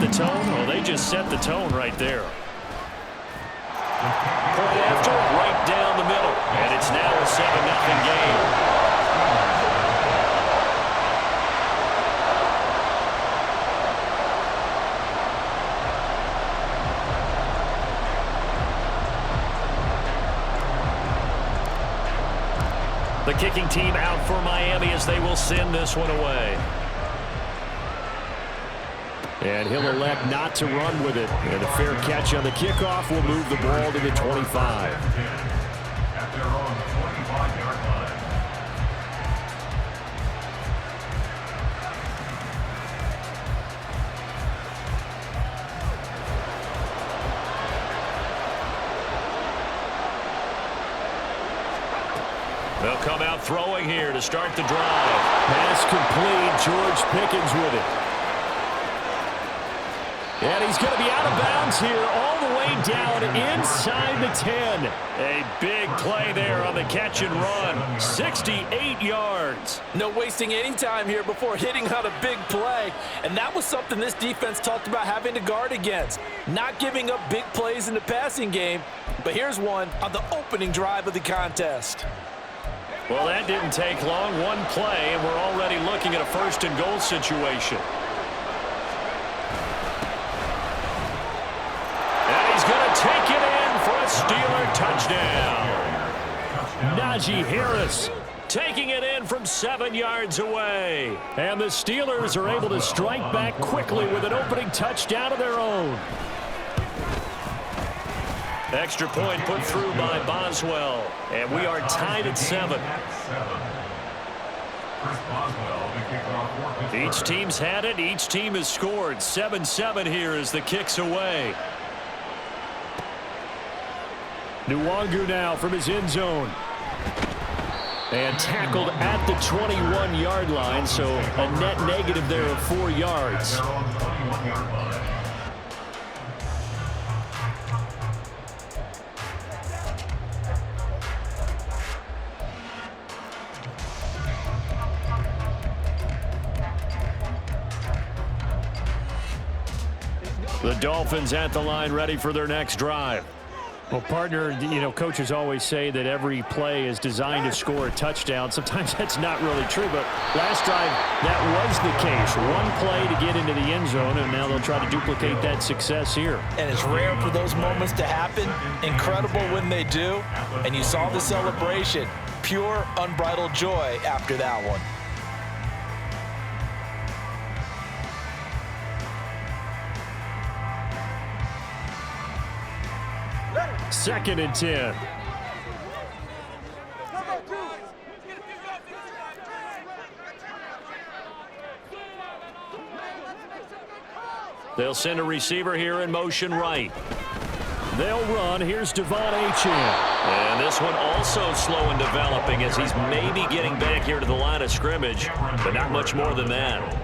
the tone? Well, they just set the tone right there. Point after, right down the middle. And it's now a 7-0 game. The kicking team out for Miami as they will send this one away. And he'll elect not to run with it. And a fair catch on the kickoff will move the ball to the 25. At their own 25-yard line. They'll come out throwing here to start the drive. Pass complete. George Pickens with it. And he's going to be out of bounds here all the way down inside the 10. A big play there on the catch and run. 68 yards. No wasting any time here before hitting on a big play. And that was something this defense talked about having to guard against. Not giving up big plays in the passing game. But here's one on the opening drive of the contest. Well, that didn't take long. One play, and we're already looking at a first-and-goal situation. And he's going to take it in for a Steeler touchdown. Najee Harris taking it in from 7 yards away. And the Steelers are able to strike back quickly with an opening touchdown of their own. Extra point put through by Boswell. And we are tied at 7. Each team's had it. Each team has scored. 7-7 here as the kick's away. Nwangu now from his end zone. And tackled at the 21-yard line, so a net negative there of 4 yards. The Dolphins at the line ready for their next drive. Well, partner, you know, coaches always say that every play is designed to score a touchdown. Sometimes that's not really true, but last drive, that was the case. One play to get into the end zone, and now they'll try to duplicate that success here. And it's rare for those moments to happen. Incredible when they do. And you saw the celebration. Pure, unbridled joy after that one. Second and 10. They'll send a receiver here in motion right. They'll run. Here's Devon Achane. And this one also slow in developing as he's maybe getting back here to the line of scrimmage, but not much more than that.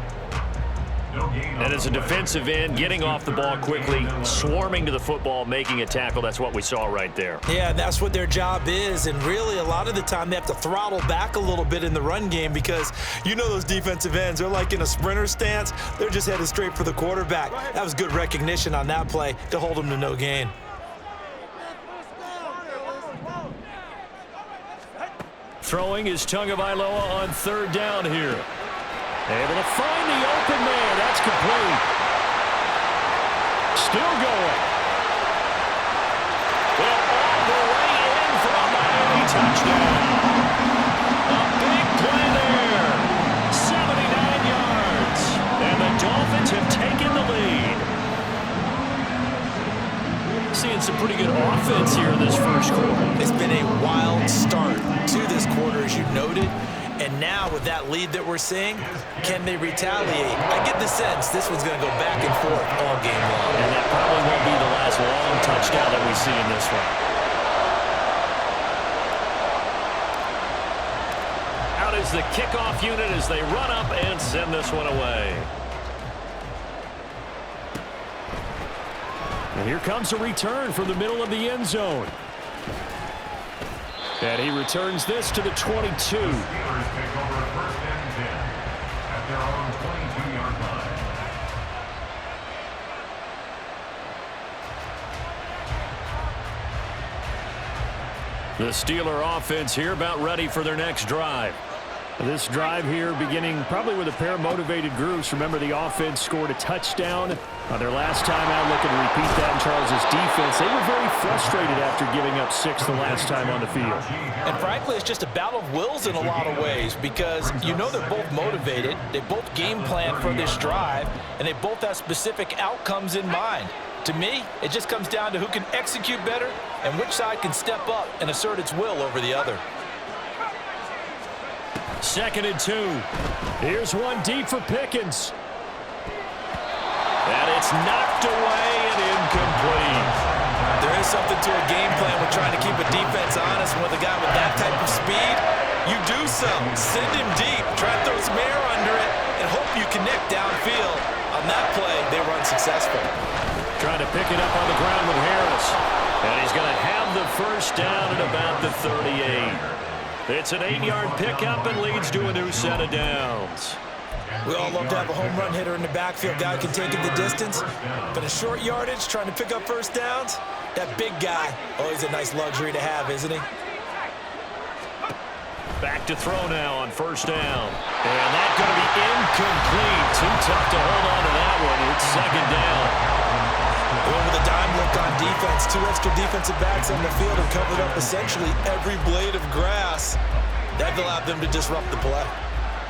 And as a defensive end, getting off the ball quickly, swarming to the football, making a tackle. That's what we saw right there. Yeah, that's what their job is. And really, a lot of the time, they have to throttle back a little bit in the run game because you know those defensive ends, they're like in a sprinter stance. They're just headed straight for the quarterback. That was good recognition on that play to hold them to no gain. Throwing is Tagovailoa on third down here. Able to find the open man. That's complete. Still going. They're all the way in for a Miami touchdown. A big play there. 79 yards. And the Dolphins have taken the lead. Seeing some pretty good offense here in this first quarter. It's been a wild start to this quarter, as you noted. And now with that lead that we're seeing, can they retaliate? I get the sense this one's going to go back and forth all game long. And that probably won't be the last long touchdown that we see in this one. Out is the kickoff unit as they run up and send this one away. And here comes a return from the middle of the end zone. And he returns this to the 22. Steelers take over first and 10 at their own 22-yard line. The Steeler offense here about ready for their next drive. This drive here beginning probably with a pair of motivated groups. Remember, the offense scored a touchdown on their last time out. Looking to repeat that in Charles' defense. They were very frustrated after giving up 6 the last time on the field. And frankly, it's just a battle of wills in a lot of ways because you know they're both motivated. They both game plan for this drive, and they both have specific outcomes in mind. To me, it just comes down to who can execute better and which side can step up and assert its will over the other. 2nd and 2. Here's one deep for Pickens. And it's knocked away and incomplete. There is something to a game plan with trying to keep a defense honest. With a guy with that type of speed, you do so. Send him deep, try to throw some air under it, and hope you connect downfield. On that play, they were unsuccessful. Trying to pick it up on the ground with Harris. And he's going to have the first down at about the 38. It's an 8-yard pickup and leads to a new set of downs. We all love to have a home run hitter in the backfield. Guy can take it the distance. But in short yardage, trying to pick up first downs, that big guy, always a nice luxury to have, isn't he? Back to throw now on first down. And that's going to be incomplete. Too tough to hold on to that one. It's 2nd down. Going with a dime look on defense. 2 extra defensive backs on the field and covered up essentially every blade of grass. That allowed them to disrupt the play.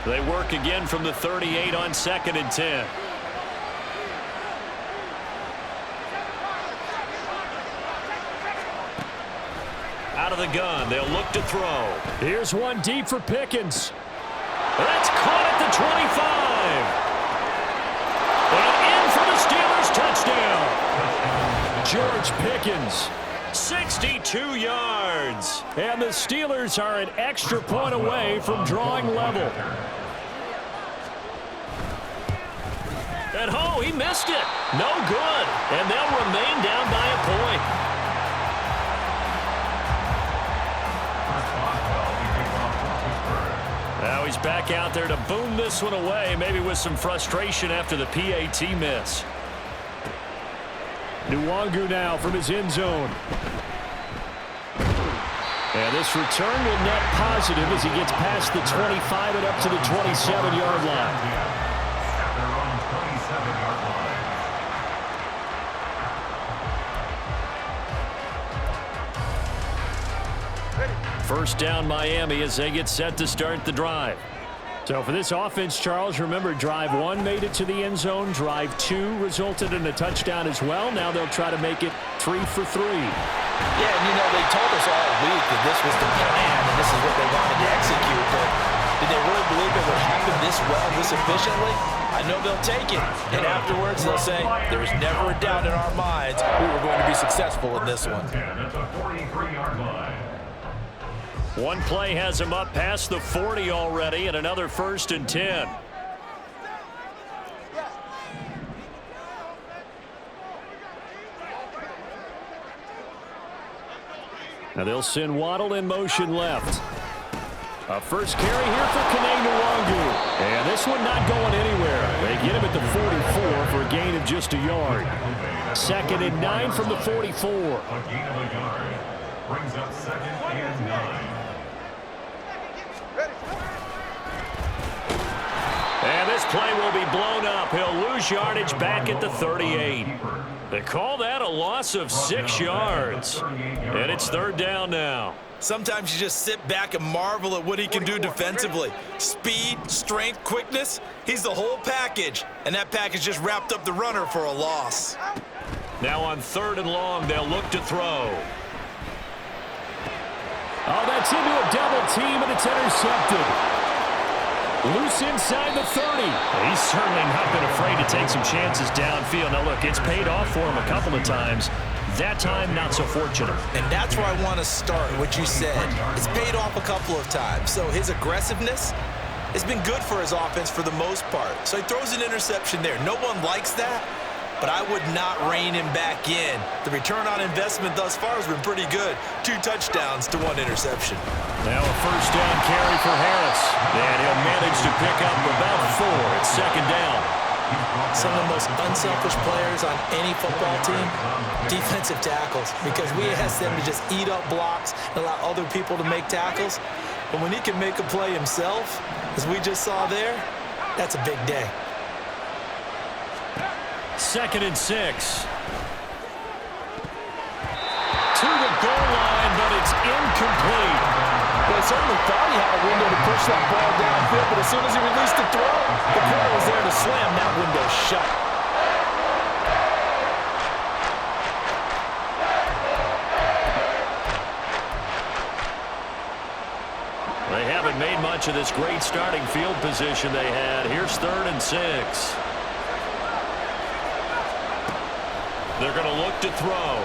They work again from the 38 on 2nd and 10. Out of the gun, they'll look to throw. Here's one deep for Pickens. That's caught at the 25. And in for the Steelers touchdown. George Pickens. 62 yards. And the Steelers are an extra point away from drawing level. And he missed it. No good. And they'll remain down by a point. Now he's back out there to boom this one away, maybe with some frustration after the PAT miss. Nwangu now from his end zone. And this return will net positive as he gets past the 25 and up to the 27-yard line. First down Miami as they get set to start the drive. So for this offense, Charles, remember drive 1 made it to the end zone. Drive 2 resulted in a touchdown as well. Now they'll try to make it 3 for 3. Yeah, and they told us all week that this was the plan and this is what they wanted to execute. But did they really believe it would happen this well, this efficiently? I know they'll take it. And afterwards they'll say, there was never a doubt in our minds we were going to be successful in this one. One play has him up past the 40 already, and another 1st and 10. Now they'll send Waddle in motion left. A first carry here for Nwangu. And this one not going anywhere. They get him at the 44 for a gain of just a yard. 2nd and 9 from the 44. A gain of a yard. Brings up 2nd and 9. And this play will be blown up. He'll lose yardage back at the 38. They call that a loss of 6 yards. And it's 3rd down now. Sometimes you just sit back and marvel at what he can do defensively. Speed, strength, quickness, he's the whole package. And that package just wrapped up the runner for a loss. Now on 3rd and long, they'll look to throw. Oh, that's into a double team, and it's intercepted. Loose inside the 30. He's certainly not been afraid to take some chances downfield. Now, look, it's paid off for him a couple of times. That time, not so fortunate. And that's where I want to start, what you said. It's paid off a couple of times. So his aggressiveness has been good for his offense for the most part. So he throws an interception there. No one likes that, but I would not rein him back in. The return on investment thus far has been pretty good. 2 touchdowns to 1 interception. Now a first down carry for Harris. And he'll manage to pick up about 4 at 2nd down. Some of the most unselfish players on any football team, defensive tackles, because we ask them to just eat up blocks and allow other people to make tackles. But when he can make a play himself, as we just saw there, that's a big day. 2nd and 6. To the goal line, but it's incomplete. Well, he certainly thought he had a window to push that ball downfield, but as soon as he released the throw, the corner was there to slam that window shut. They haven't made much of this great starting field position they had. Here's 3rd and 6. They're going to look to throw.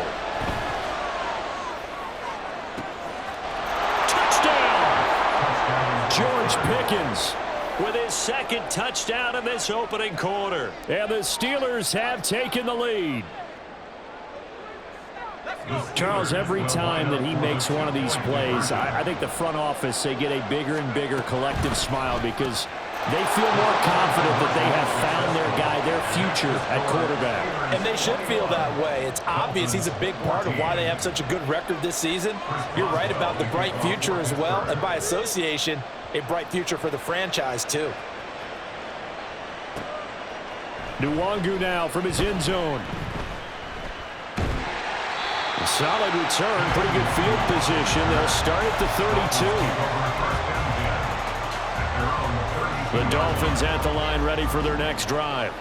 George Pickens with his 2nd touchdown in this opening quarter. And the Steelers have taken the lead. Charles, every time that he makes one of these plays, I think the front office, they get a bigger and bigger collective smile because they feel more confident that they have found their guy, their future at quarterback. And they should feel that way. It's obvious he's a big part of why they have such a good record this season. You're right about the bright future as well, and by association, a bright future for the franchise too. Nwangu now from his end zone. Solid return, pretty good field position. They'll start at the 32. The Dolphins at the line, ready for their next drive.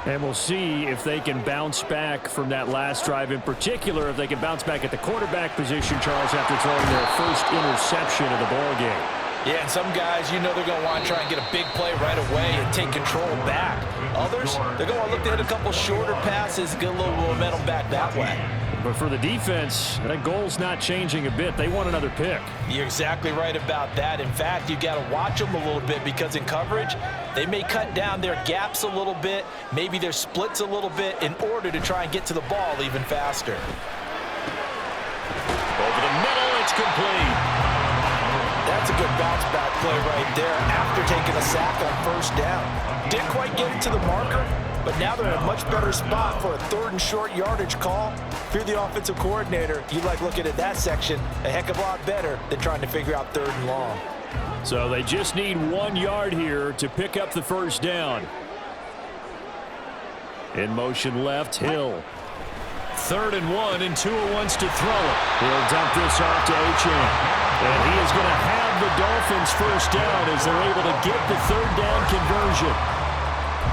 And we'll see if they can bounce back from that last drive. In particular, if they can bounce back at the quarterback position, Charles, after throwing their first interception of the ball game. Yeah, and some guys, you know they're going to want to try and get a big play right away and take control back. Others, they're going to look to hit a couple shorter passes, get a little momentum back that way. But for the defense, that goal's not changing a bit. They want another pick. You're exactly right about that. In fact, you got to watch them a little bit because in coverage, they may cut down their gaps a little bit, maybe their splits a little bit in order to try and get to the ball even faster. Over the middle, it's complete. That's a good bounce back play right there after taking a sack on 1st down. Didn't quite get it to the marker, but now they're in a much better spot for a 3rd and short yardage call. If you're the offensive coordinator, you like looking at that section a heck of a lot better than trying to figure out 3rd and long. So they just need 1 yard here to pick up the 1st down. In motion left, Hill. 3rd and 1, and Tua wants to throw it. He'll dump this off to Achane. And he is going to have the Dolphins 1st down as they're able to get the 3rd down conversion.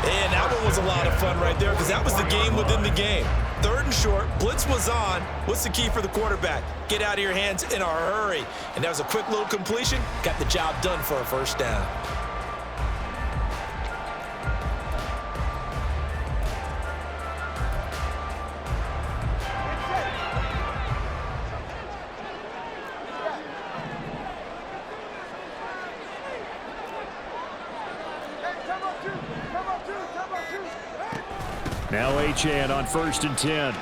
And that one was a lot of fun right there because that was the game within the game. 3rd and short, blitz was on. What's the key for the quarterback? Get out of your hands in a hurry. And that was a quick little completion. Got the job done for a 1st down. Now Achane on 1st and 10.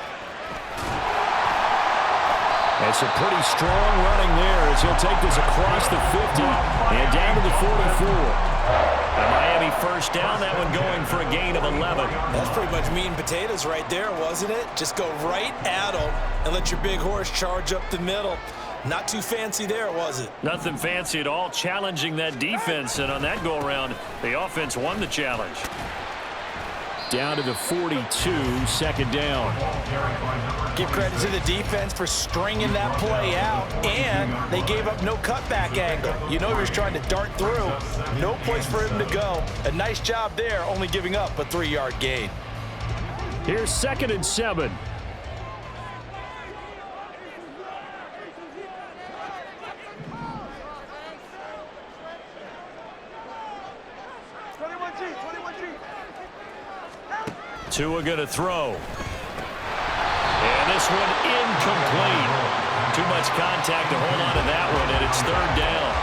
It's a pretty strong running there as he'll take this across the 50 and down to the 44. A Miami 1st down, that one going for a gain of 11. That's pretty much meat and potatoes right there, wasn't it? Just go right at them and let your big horse charge up the middle. Not too fancy there, was it? Nothing fancy at all, challenging that defense, and on that go-around, the offense won the challenge. Down to the 42, 2nd down. Give credit to the defense for stringing that play out, and they gave up no cutback angle. You know he was trying to dart through. No place for him to go. A nice job there, only giving up a 3-yard gain. Here's 2nd and 7. Tua going to throw. And this one incomplete. Too much contact to hold on to that one, and it's 3rd down.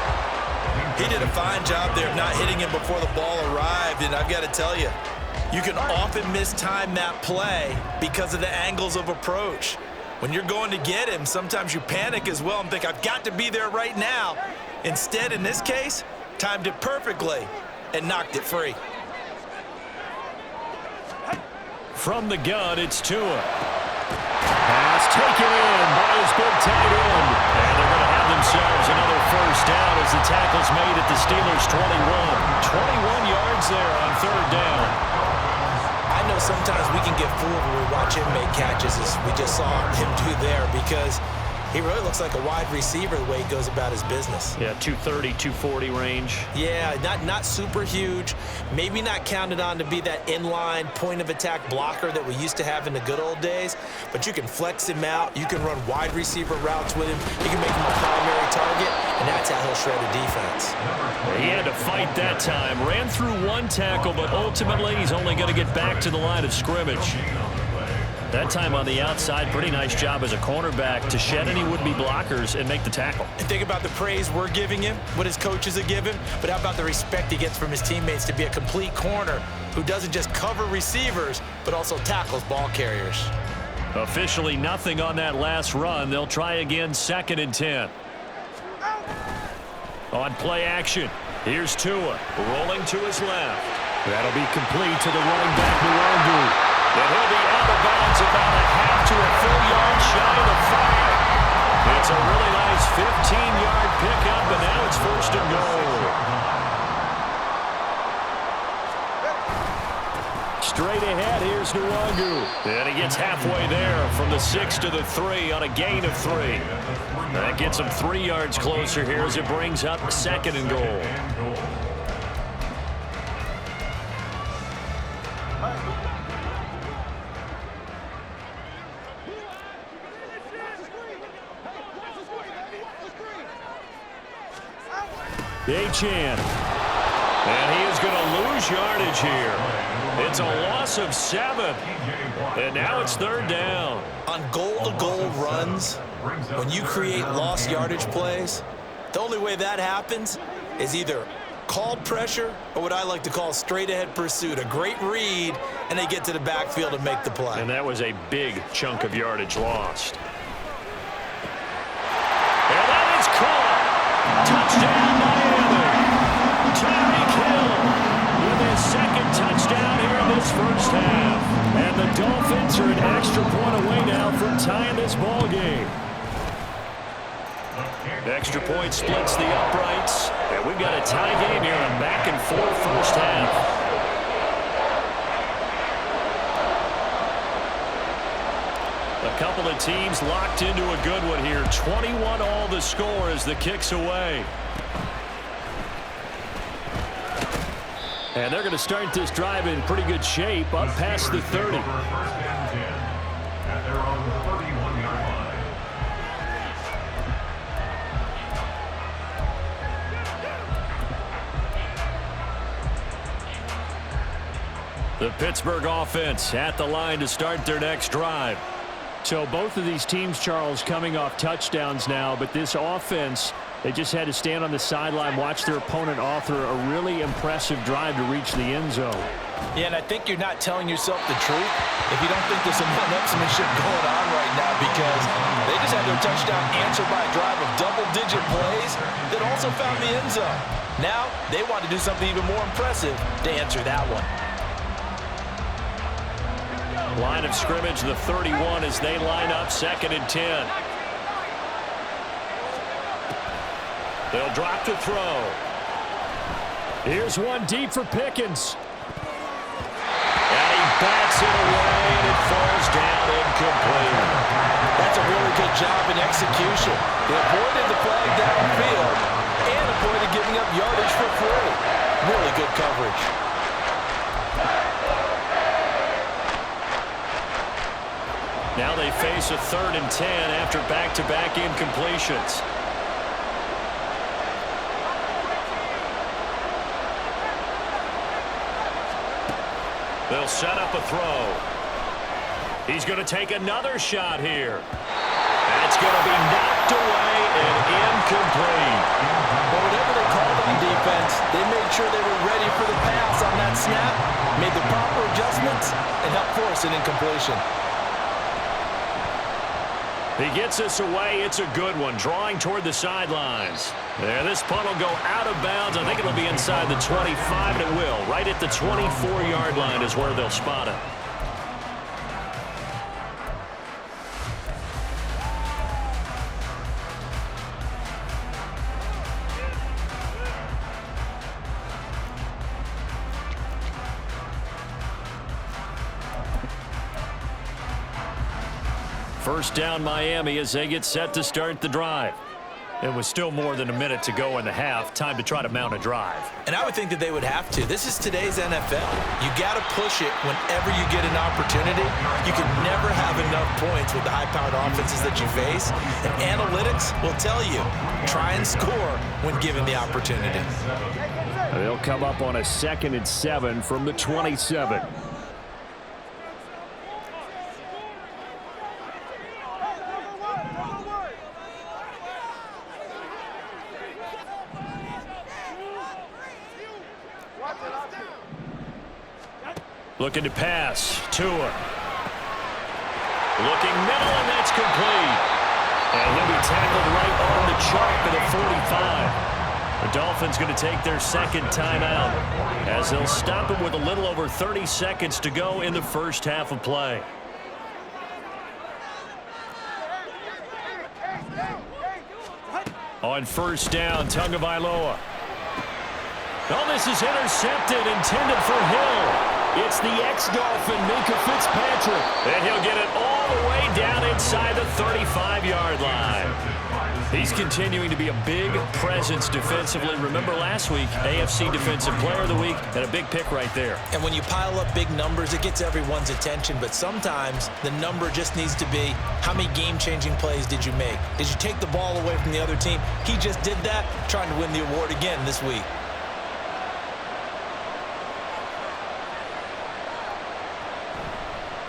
He did a fine job there of not hitting him before the ball arrived, and I've got to tell you, you can often mistime that play because of the angles of approach. When you're going to get him, sometimes you panic as well and think, I've got to be there right now. Instead, in this case, timed it perfectly and knocked it free. From the gun, it's Tua. Pass taken in by his big tight end. And they're going to have themselves another first down as the tackle's made at the Steelers' 21. 21 yards there on third down. I know sometimes we can get fooled when we watch him make catches, as we just saw him do there, because he really looks like a wide receiver the way he goes about his business. Yeah, 230, 240 range. Yeah, not super huge. Maybe not counted on to be that inline point-of-attack blocker that we used to have in the good old days, but you can flex him out. You can run wide receiver routes with him. You can make him a primary target, and that's how he'll shred a defense. He had to fight that time. Ran through one tackle, but ultimately he's only going to get back to the line of scrimmage. That time on the outside, pretty nice job as a cornerback to shed any would-be blockers and make the tackle. And think about the praise we're giving him, what his coaches are giving, but how about the respect he gets from his teammates to be a complete corner who doesn't just cover receivers, but also tackles ball carriers. Officially nothing on that last run. They'll try again, 2nd and 10. On play action, here's Tua, rolling to his left. That'll be complete to the running back, Nwangu. And he'll be out of bounds about a half to a full yard shy of the 5. It's a really nice 15-yard pickup, and now it's 1st and goal. Straight ahead, here's Nwangu. And he gets halfway there from the 6 to the 3 on a gain of 3. That gets him 3 yards closer here as it brings up 2nd and goal. Achan. And he is going to lose yardage here. It's a loss of 7. And now it's 3rd down. On goal-to-goal runs, when you create lost yardage plays, the only way that happens is either called pressure or what I like to call straight-ahead pursuit. A great read, and they get to the backfield and make the play. And that was a big chunk of yardage lost. And that is caught. Touchdown, Miami. Tyreek Hill with his 2nd touchdown here in this first half. And the Dolphins are an extra point away now from tying this ball game. Extra point splits the uprights. And we've got a tie game here, a back-and-forth first half. A couple of teams locked into a good one here. 21 all the score as the kick's away. And they're going to start this drive in pretty good shape up past the 30. The Pittsburgh offense at the line to start their next drive. So both of these teams, Charles, coming off touchdowns now, but this offense, they just had to stand on the sideline, watch their opponent author a really impressive drive to reach the end zone. Yeah, and I think you're not telling yourself the truth if you don't think there's some one-upsmanship going on right now, because they just had their touchdown answered by a drive of double-digit plays that also found the end zone. Now they want to do something even more impressive to answer that one. Line of scrimmage, the 31 as they line up 2nd and 10. They'll drop to throw. Here's one deep for Pickens. And he bats it away, and it falls down incomplete. That's a really good job in execution. They avoided the flag downfield and avoided giving up yardage for free. Really good coverage. Now they face a 3rd and 10 after back-to-back incompletions. They'll set up a throw. He's going to take another shot here. That's going to be knocked away and incomplete. But whatever they called on defense, they made sure they were ready for the pass on that snap, made the proper adjustments, and helped force an incompletion. He gets us away. It's a good one, drawing toward the sidelines. There, this punt will go out of bounds. I think it'll be inside the 25, and it will. Right at the 24-yard line is where they'll spot it. First down Miami as they get set to start the drive. It was still more than a minute to go in the half. Time to try to mount a drive. And I would think that they would have to. This is today's NFL. You got to push it whenever you get an opportunity. You can never have enough points with the high-powered offenses that you face. And analytics will tell you, try and score when given the opportunity. They'll come up on a 2nd and 7 from the 27. Looking to pass. Tua. Looking middle, and that's complete. And he'll be tackled right on the chalk of the 45. The Dolphins going to take their second timeout as they'll stop him with a little over 30 seconds to go in the first half of play. On first down, Tagovailoa. Oh, this is intercepted, intended for Hill. It's the ex-Dolphin, Minkah Fitzpatrick. And he'll get it all the way down inside the 35-yard line. He's continuing to be a big presence defensively. Remember last week, AFC Defensive Player of the Week, and a big pick right there. And when you pile up big numbers, it gets everyone's attention. But sometimes the number just needs to be, how many game-changing plays did you make? Did you take the ball away from the other team? He just did that, trying to win the award again this week.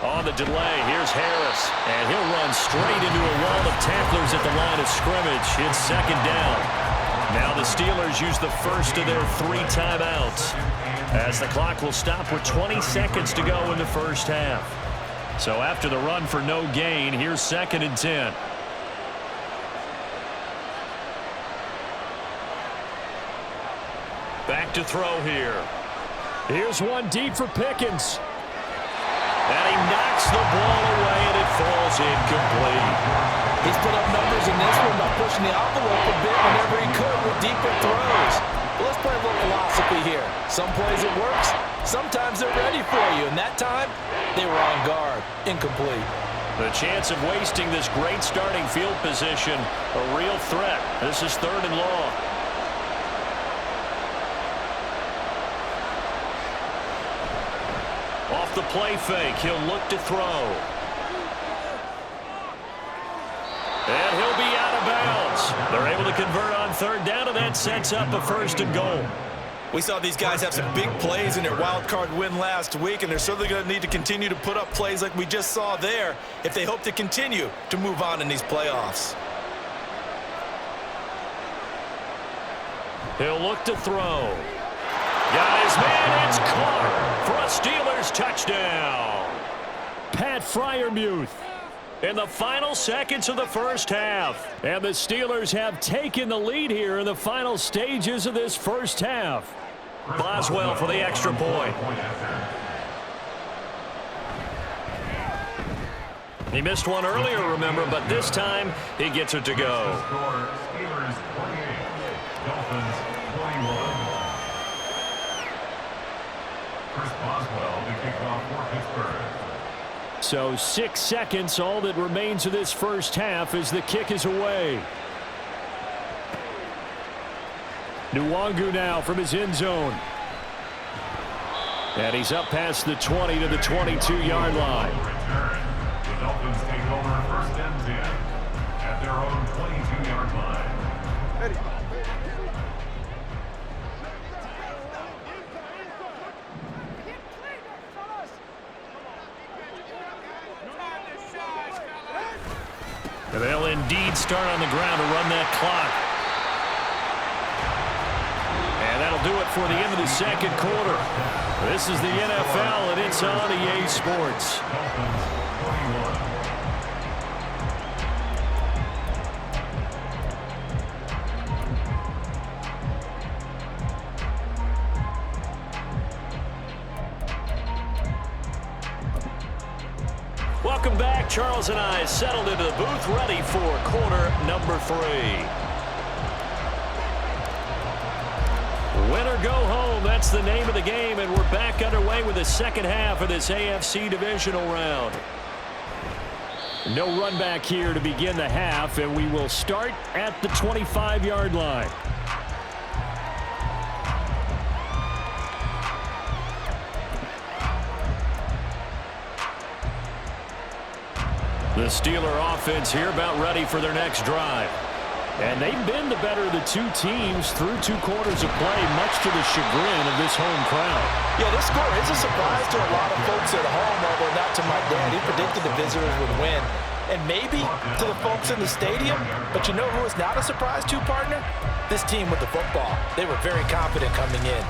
On the delay, here's Harris, and he'll run straight into a wall of tacklers at the line of scrimmage. It's second down. Now the Steelers use the first of their 3 timeouts as the clock will stop with 20 seconds to go in the first half. So after the run for no gain, here's 2nd and 10. Back to throw here. Here's one deep for Pickens. And he knocks the ball away, and it falls incomplete. He's put up numbers in this one by pushing the envelope a bit whenever he could with deeper throws. But let's play a little philosophy here. Some plays it works. Sometimes they're ready for you. And that time, they were on guard. Incomplete. The chance of wasting this great starting field position, a real threat. This is 3rd and long. Off the play fake, he'll look to throw. And he'll be out of bounds. They're able to convert on 3rd down, and that sets up a 1st and goal. We saw these guys have some big plays in their wild card win last week, and they're certainly going to need to continue to put up plays like we just saw there if they hope to continue to move on in these playoffs. He'll look to throw. Got his man, it's caught for a Steelers touchdown. Pat Freiermuth. In the final seconds of the first half. And the Steelers have taken the lead here in the final stages of this first half. Boswell for the extra point. He missed one earlier, remember, but this time he gets it to go. Steelers 28, Dolphins 21. Chris Boswell to kick off for Pittsburgh. So 6 seconds, all that remains of this first half as the kick is away. Nwangu now from his end zone. And he's up past the 20 to the 22-yard line. The Dolphins take over 1st and 10 at their own 22-yard line. And they'll indeed start on the ground to run that clock. And that'll do it for the end of the second quarter. This is the NFL, and it's on EA Sports. Welcome back. Charles and I settled into the booth, ready for quarter number 3. Win or go home, that's the name of the game, and we're back underway with the second half of this AFC divisional round. No run back here to begin the half, and we will start at the 25-yard line. The Steeler offense here about ready for their next drive. And they've been the better of the two teams through 2 quarters of play, much to the chagrin of this home crowd. Yeah, this score is a surprise to a lot of folks at home, although not to my dad. He predicted the visitors would win. And maybe to the folks in the stadium, but you know who is not a surprise to, partner? This team with the football. They were very confident coming in.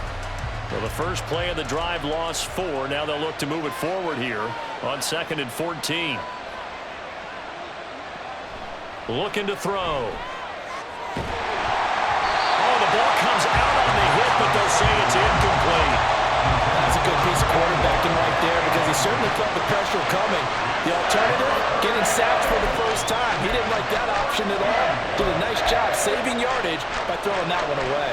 Well, the first play of the drive lost 4. Now they'll look to move it forward here on 2nd and 14. Looking to throw. Oh, the ball comes out on the hit, but they'll say it's incomplete. That's a good piece of quarterbacking right there because he certainly felt the pressure coming. The alternative, getting sacked for the first time. He didn't like that option at all. Did a nice job saving yardage by throwing that one away.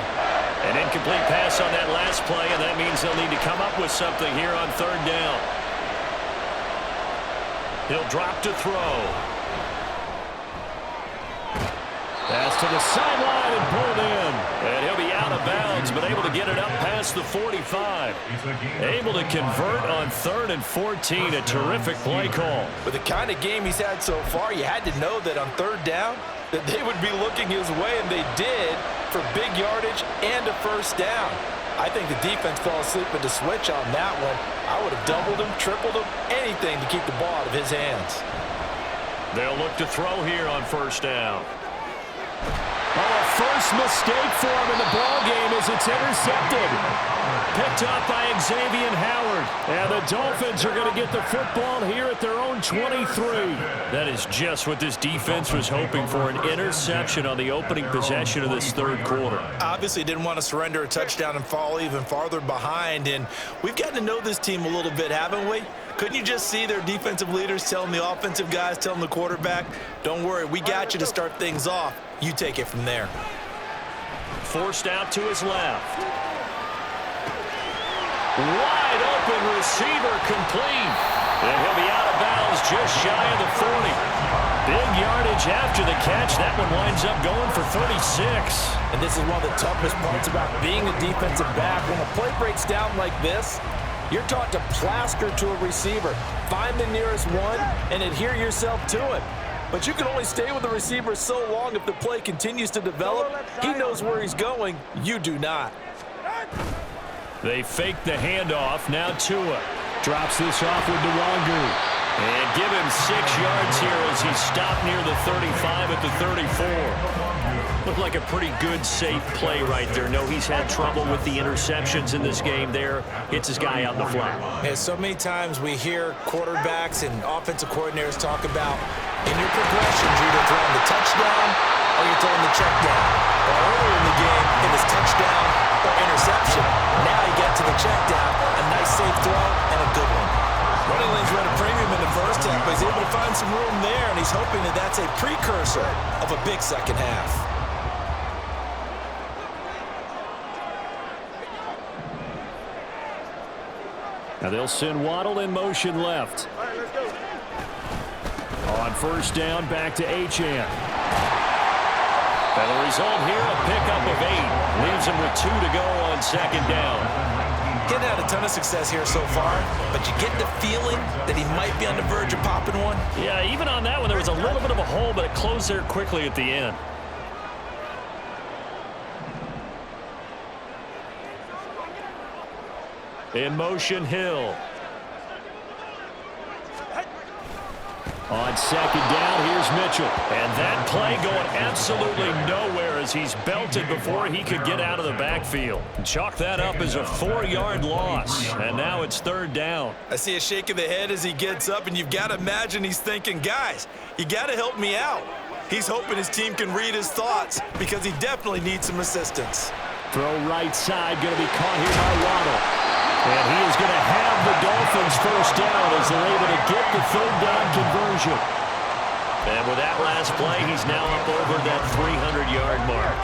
An incomplete pass on that last play, and that means they'll need to come up with something here on 3rd down. He'll drop to throw. Pass to the sideline and pulled in. And he'll be out of bounds, but able to get it up past the 45. Able to convert on 3rd and 14. A terrific play call. With the kind of game he's had so far, you had to know that on 3rd down, that they would be looking his way, and they did, for big yardage and a first down. I think the defense fell asleep with the switch on that one. I would have doubled him, tripled him, anything to keep the ball out of his hands. They'll look to throw here on 1st down. Oh, first mistake for him in the ballgame as it's intercepted. Picked up by Xavier Howard. And the Dolphins are going to get the football here at their own 23. That is just what this defense was hoping for, an interception on the opening possession of this 3rd quarter. Obviously didn't want to surrender a touchdown and fall even farther behind, and we've gotten to know this team a little bit, haven't we? Couldn't you just see their defensive leaders telling the offensive guys, telling the quarterback, don't worry, we got you to start things off. You take it from there. Forced out to his left. Wide open receiver complete. And he'll be out of bounds just shy of the 40. Big yardage after the catch. That one winds up going for 36. And this is one of the toughest parts about being a defensive back. When a play breaks down like this, you're taught to plaster to a receiver. Find the nearest one and adhere yourself to it. But you can only stay with the receiver so long if the play continues to develop. He knows where he's going. You do not. They fake the handoff. Now Tua drops this off with Nwangu. And give him 6 yards here as he's stopped near the 35 at the 34. Looked like a pretty good, safe play right there. No, he's had trouble with the interceptions in this game there. Hits his guy out in the flat. Yeah, so many times we hear quarterbacks and offensive coordinators talk about in your progressions, you're either throwing the touchdown or you're throwing the check down. Well, earlier in the game, it was touchdown or interception. Now you get to the check down, a nice safe throw, and a good one. Running lanes ran a premium in the first half, but he's able to find some room there, and he's hoping that that's a precursor of a big second half. Now they'll send Waddle in motion left. On 1st down, back to Achane. And the result here, a pickup of 8. Leaves him with 2 to go on 2nd down. Getting had a ton of success here so far, but you get the feeling that he might be on the verge of popping one. Yeah, even on that one, there was a little bit of a hole, but it closed there quickly at the end. In motion, Hill. On 2nd down, here's Mitchell. And that play going absolutely nowhere as he's belted before he could get out of the backfield. Chalk that up as a 4-yard loss. And now it's 3rd down. I see a shake of the head as he gets up, and you've got to imagine he's thinking, guys, you got to help me out. He's hoping his team can read his thoughts because he definitely needs some assistance. Throw right side, going to be caught here by Waddle. And he is going to have the Dolphins first down as they're able to get the 3rd down conversion. And with that last play, he's now up over that 300-yard mark.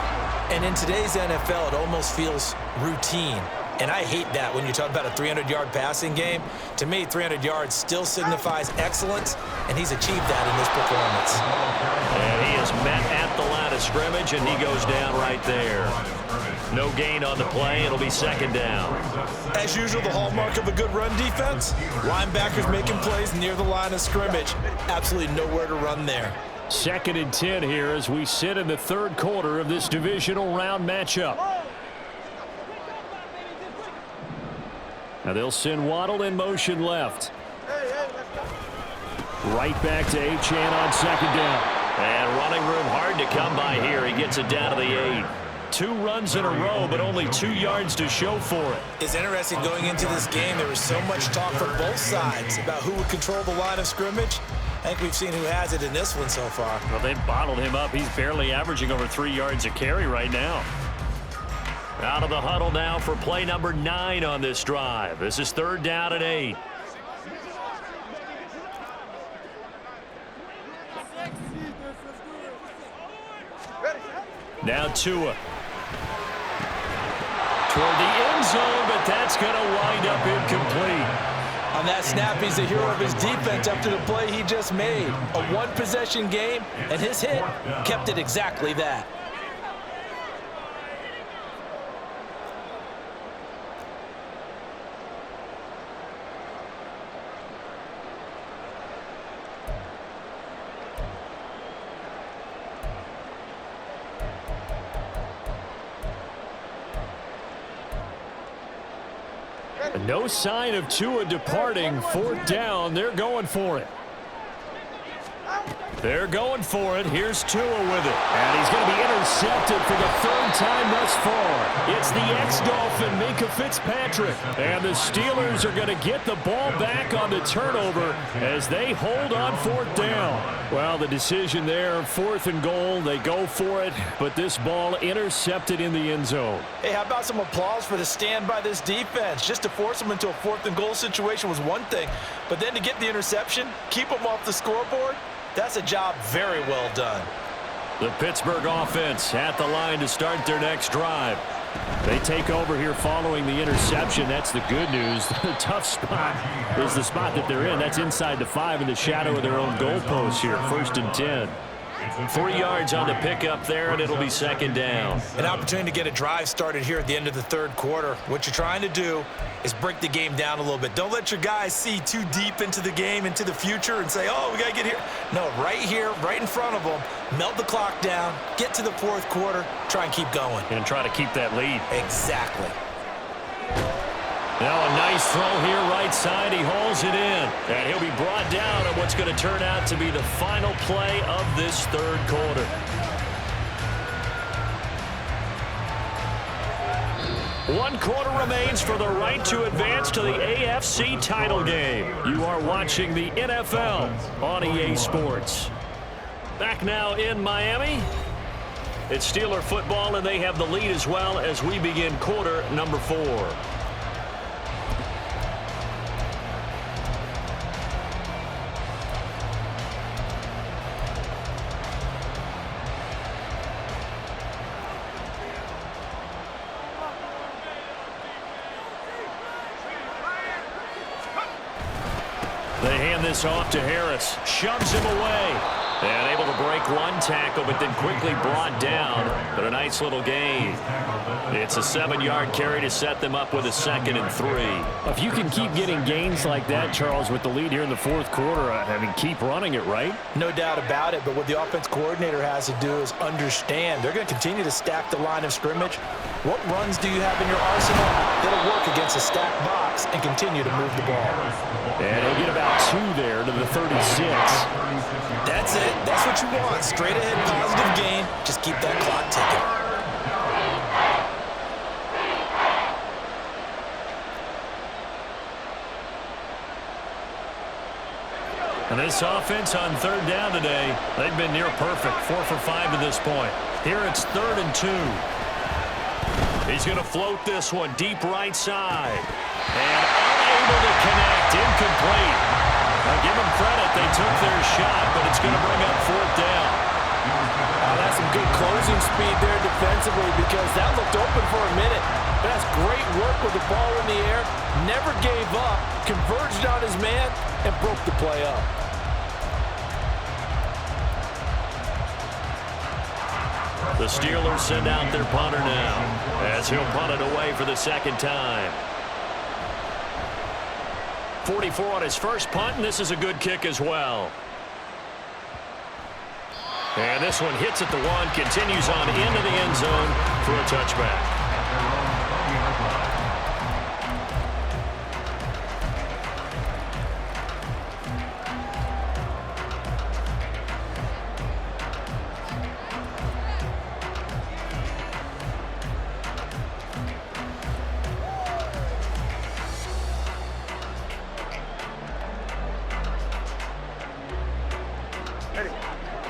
And in today's NFL, it almost feels routine. And I hate that when you talk about a 300-yard passing game. To me, 300 yards still signifies excellence, and he's achieved that in this performance. And he is met at the line of scrimmage, and he goes down right there. No gain on the play. It'll be second down. As usual, the hallmark of a good run defense, linebackers making plays near the line of scrimmage. Absolutely nowhere to run there. 2nd and 10 here as we sit in the third quarter of this divisional round matchup. Now they'll send Waddle in motion left. Right back to Achane on 2nd down. And running room hard to come by here. He gets it down to the 8. 2 runs in a row, but only 2 yards to show for it. It's interesting going into this game. There was so much talk from both sides about who would control the line of scrimmage. I think we've seen who has it in this one so far. Well, they've bottled him up. He's barely averaging over 3 yards a carry right now. Out of the huddle now for play number 9 on this drive. This is 3rd down and 8. Now Tua. Toward the end zone, but that's going to wind up incomplete. On that snap, he's the hero of his defense after the play he just made. A one-possession game, and his hit kept it exactly that. No sign of Tua departing. 4th down. They're going for it. They're going for it. Here's Tua with it. And he's going to be intercepted for the 3rd time thus far. It's the ex-Dolphin, Minkah Fitzpatrick. And the Steelers are going to get the ball back on the turnover as they hold on 4th down. Well, the decision there, 4th and goal. They go for it, but this ball intercepted in the end zone. Hey, how about some applause for the stand by this defense? Just to force them into a 4th and goal situation was one thing, but then to get the interception, keep them off the scoreboard, that's a job very well done. The Pittsburgh offense at the line to start their next drive. They take over here following the interception. That's the good news. The tough spot is the spot that they're in. That's inside the 5 in the shadow of their own goalpost here. 1st and 10. 3 yards on the pickup there, and it'll be 2nd down. An opportunity to get a drive started here at the end of the 3rd quarter. What you're trying to do is break the game down a little bit. Don't let your guys see too deep into the game, into the future, and say, oh, we got to get here. No, right here, right in front of them, melt the clock down, get to the 4th quarter, try and keep going. And try to keep that lead. Exactly. Now a nice throw here right side. He hauls it in. And he'll be brought down on what's going to turn out to be the final play of this 3rd quarter. One quarter remains for the right to advance to the AFC title game. You are watching the NFL on EA Sports. Back now in Miami. It's Steeler football, and they have the lead as well as we begin quarter number 4. They hand this off to Harris. Shoves him away. And able to break one tackle, but then quickly brought down. But a nice little gain. It's a 7-yard carry to set them up with a 2nd and 3. If you can keep getting gains like that, Charles, with the lead here in the 4th quarter, I mean, keep running it, right? No doubt about it, but what the offense coordinator has to do is understand. They're going to continue to stack the line of scrimmage. What runs do you have in your arsenal that'll work against a stacked box and continue to move the ball? And he'll get about 2 there to the 36. That's it. That's what you want. Straight ahead, positive gain. Just keep that clock ticking. And this offense on 3rd down today, they've been near perfect. 4 for 5 to this point. Here it's 3rd and 2. He's going to float this one deep right side. And unable to connect. Incomplete. Now give them credit. They took their shot, but it's going to bring up 4th down. That's some good closing losing speed there defensively because that looked open for a minute. That's great work with the ball in the air. Never gave up, converged on his man, and broke the play up. The Steelers send out their punter now as he'll punt it away for the second time. 44 on his first punt, and this is a good kick as well. And this one hits at the one, continues on into the end zone for a touchback.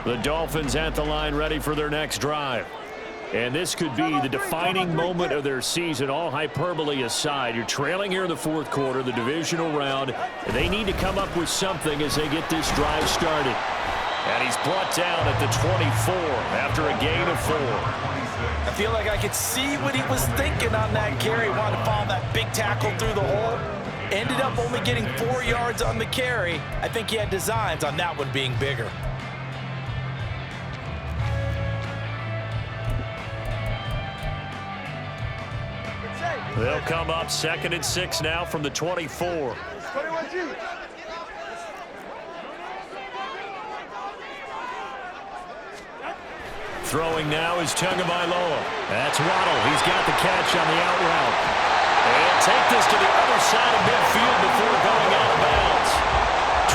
The Dolphins at the line ready for their next drive. And this could be the defining moment of their season, all hyperbole aside. You're trailing here in the fourth quarter, the divisional round. They need to come up with something as they get this drive started. And he's brought down at the 24 after a gain of 4. I feel like I could see what he was thinking on that carry. Wanted to follow that big tackle through the hole. Ended up only getting 4 yards on the carry. I think he had designs on that one being bigger. They'll come up 2nd and 6 now from the 24. Throwing now is Tagovailoa. That's Waddle. He's got the catch on the out route. And take this to the other side of midfield before going out of bounds.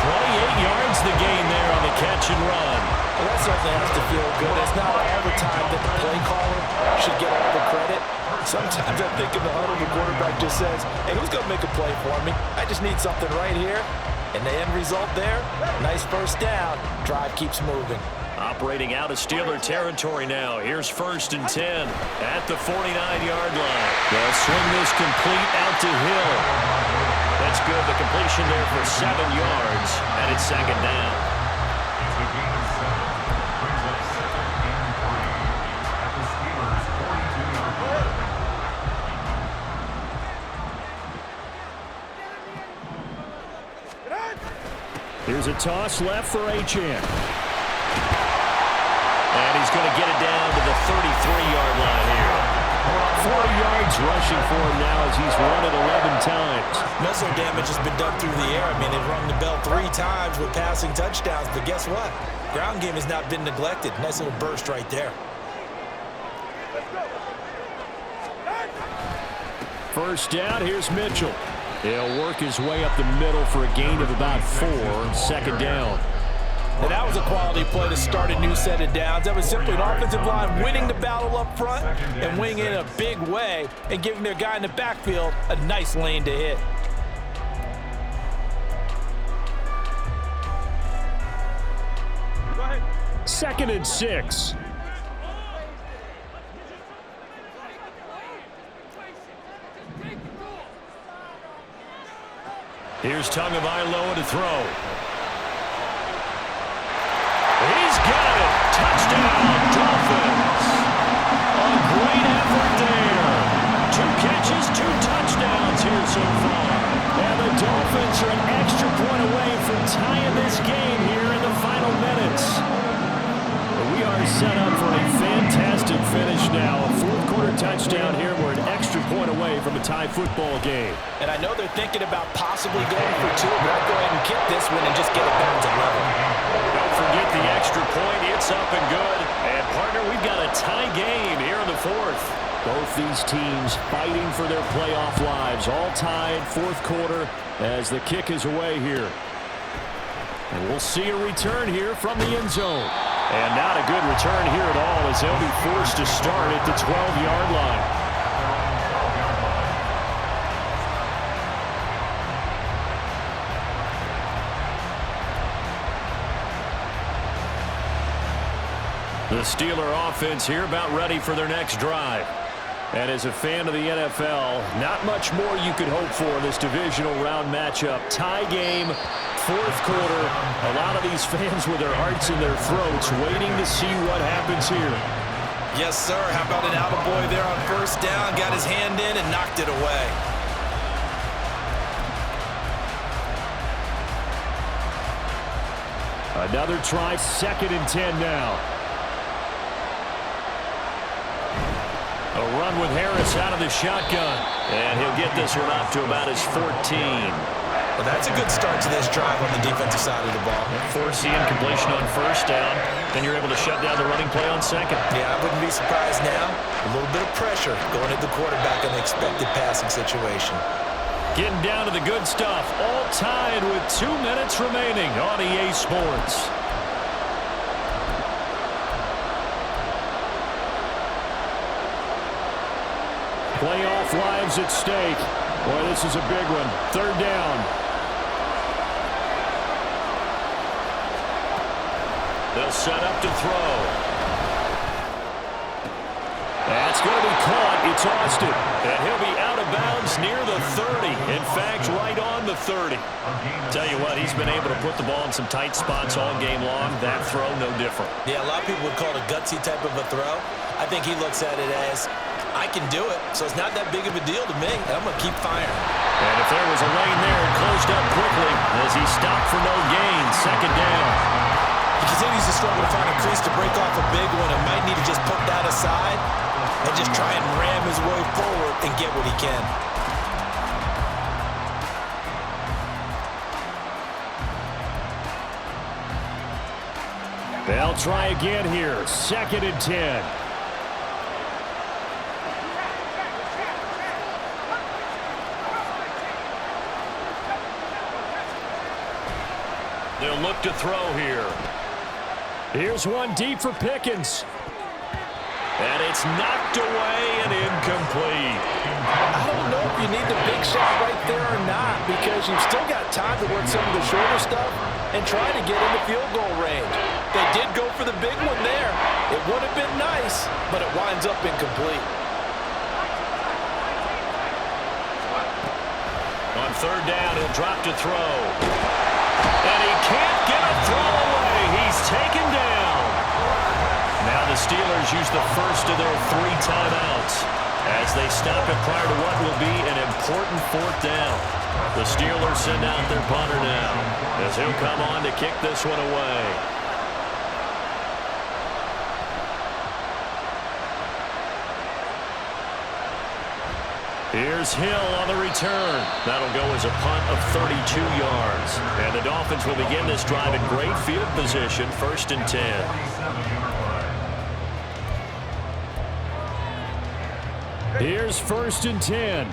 28 yards the gain there on the catch and run. Well, that certainly has to feel good. It's not all the time that the play caller should get all the credit. Sometimes I think in the huddle, the quarterback just says, hey, who's going to make a play for me? I just need something right here. And the end result there, nice first down. Drive keeps moving. Operating out of Steeler territory now. Here's 1st and 10 at the 49-yard line. They'll swing this complete out to Hill. That's good. The completion there for 7 yards, and it's 2nd down. It's a gain of 7. Brings up 2nd and 3 at the Steelers' 42-yard line. Here's a toss left for Achane. And he's going to get it down to the 33-yard line here. 40 yards rushing for him now as he's run it 11 times. Missile damage has been done through the air. I mean, they've rung the bell 3 times with passing touchdowns, but guess what? Ground game has not been neglected. Nice little burst right there. First down, here's Mitchell. He'll work his way up the middle for a gain of about 4, 2nd down. And that was a quality play to start a new set of downs. That was simply an offensive line winning the battle up front and winning in a big way and giving their guy in the backfield a nice lane to hit. Go ahead. 2nd and 6. Here's Tagovailoa to throw. He's got it. Touchdown, Dolphins. A great effort there. 2 catches, 2 touchdowns here so far. And the Dolphins are an extra point away from tying this game here in the final minutes. We are set up for a fantastic finish now. A 4th quarter touchdown here. We're an extra point away from a tie football game. And I know they're thinking about possibly going for 2, but I'll go ahead and kick this one and just get it back to level. Don't forget the extra point. It's up and good. And, partner, we've got a tie game here in the 4th. Both these teams fighting for their playoff lives. All tied, 4th quarter as the kick is away here. And we'll see a return here from the end zone. And not a good return here at all as they'll be forced to start at the 12-yard line. The Steeler offense here about ready for their next drive. And as a fan of the NFL, not much more you could hope for in this divisional round matchup. Tie game, 4th quarter. A lot of these fans with their hearts in their throats waiting to see what happens here. Yes, sir. How about an attaboy there on first down? Got his hand in and knocked it away. Another try, 2nd and 10 now. A run with Harris out of the shotgun. And he'll get this one up to about his 14. Well, that's a good start to this drive on the defensive side of the ball. Forcing completion on first down. Then you're able to shut down the running play on second. Yeah, I wouldn't be surprised now. A little bit of pressure going at the quarterback in the expected passing situation. Getting down to the good stuff. All tied with 2 minutes remaining on EA Sports. Playoff lives at stake. Boy, this is a big one. 3rd down. They'll set up to throw. That's going to be caught. It's Austin. And he'll be out of bounds near the 30. In fact, right on the 30. Tell you what, he's been able to put the ball in some tight spots all game long. That throw, no different. Yeah, a lot of people would call it a gutsy type of a throw. I think he looks at it as, I can do it, so it's not that big of a deal to me. I'm going to keep firing. And if there was a lane there, it closed up quickly as he stopped for no gain. 2nd down. He continues to struggle to find a crease to break off a big one and might need to just put that aside and just try and ram his way forward and get what he can. They'll try again here. 2nd and 10. They'll look to throw here. Here's one deep for Pickens. And it's knocked away and incomplete. I don't know if you need the big shot right there or not, because you've still got time to work some of the shorter stuff and try to get into field goal range. They did go for the big one there. It would have been nice, but it winds up incomplete. On 3rd down, he'll drop to throw. And he can't get a throw away. He's taken down. Now the Steelers use the first of their 3 timeouts as they stop it prior to what will be an important 4th down. The Steelers send out their punter now as he'll come on to kick this one away. Here's Hill on the return. That'll go as a punt of 32 yards. And the Dolphins will begin this drive in great field position, 1st and 10. Here's 1st and 10.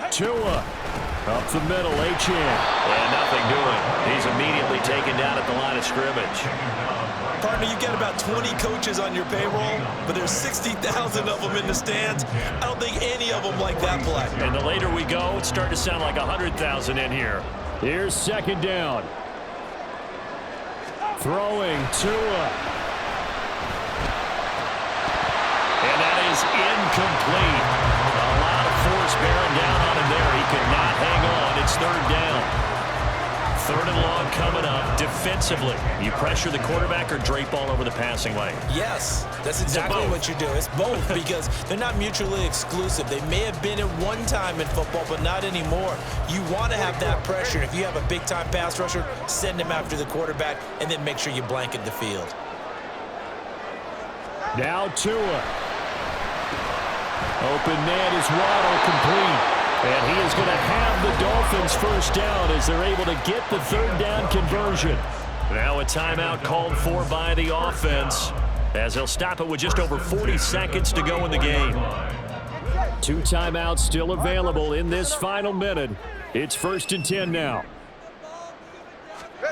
Tua up the middle, Achane. And nothing doing. He's immediately taken down at the line of scrimmage. Partner, you got about 20 coaches on your payroll, but there's 60,000 of them in the stands. I don't think any of them like that play. And the later we go, it's starting to sound like 100,000 in here. Here's 2nd down. Throwing, Tua. And that is incomplete. A lot of force bearing down on him there. He could not hang on. It's 3rd down. 3rd and long coming up. Defensively, you pressure the quarterback or drape all over the passing lane? Yes, that's exactly what you do. It's both because they're not mutually exclusive. They may have been at one time in football, but not anymore. You want to have that pressure. If you have a big-time pass rusher, send him after the quarterback, and then make sure you blanket the field. Now Tua. Open man is Waddle, complete. And he is going to have the Dolphins first down as they're able to get the 3rd down conversion. Now a timeout called for by the offense as they'll stop it with just over 40 seconds to go in the game. 2 timeouts still available in this final minute. It's 1st and 10 now.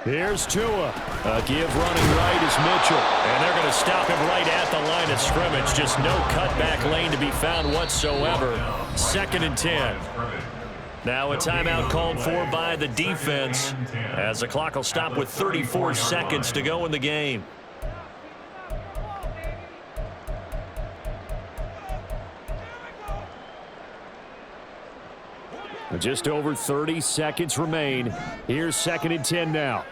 Here's Tua. A give running right is Mitchell. And they're going to stop him right at the line of scrimmage. Just no cutback lane to be found whatsoever. 2nd and 10. Now a timeout called for by the defense as the clock will stop with 34 seconds to go in the game. Just over 30 seconds remain. Here's 2nd and 10 now.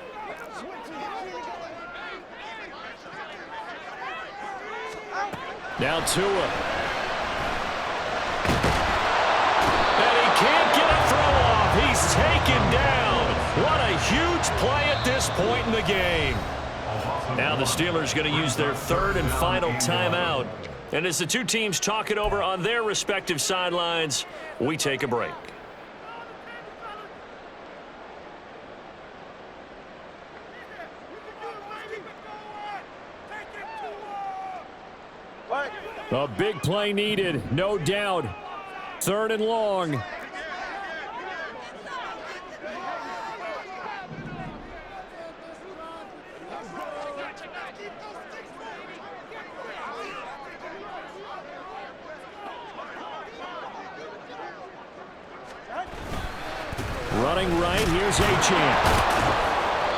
Now Tua. And he can't get a throw off. He's taken down. What a huge play at this point in the game. Now the Steelers going to use their 3rd and final timeout. And as the two teams talk it over on their respective sidelines, we take a break. A big play needed, no doubt. 3rd and long. Running right, here's Achane.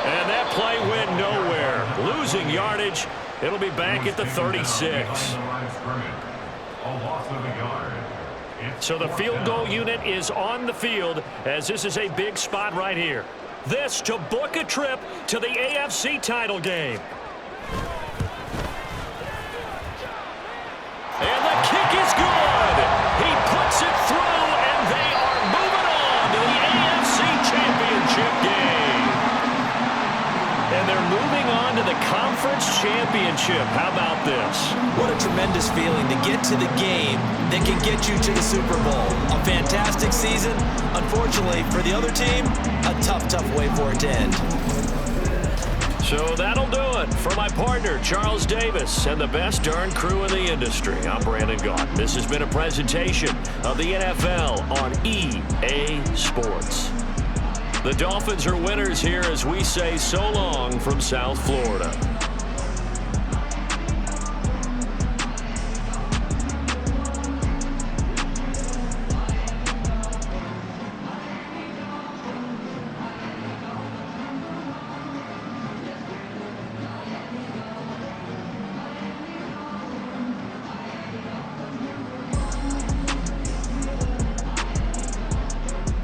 And that play went nowhere. Losing yardage. It'll be back at the 36. So the field goal unit is on the field as this is a big spot right here. This to book a trip to the AFC title game. And the kick is good. He puts it through, and they are moving on to the AFC Championship game. And they're moving on to the Conference Championship. How about this? What a tremendous feeling to get to the game that can get you to the Super Bowl. A fantastic season. Unfortunately, for the other team, a tough way for it to end. So that'll do it for my partner, Charles Davis, and the best darn crew in the industry. I'm Brandon Gaughan. This has been a presentation of the NFL on EA Sports. The Dolphins are winners here as we say so long from South Florida.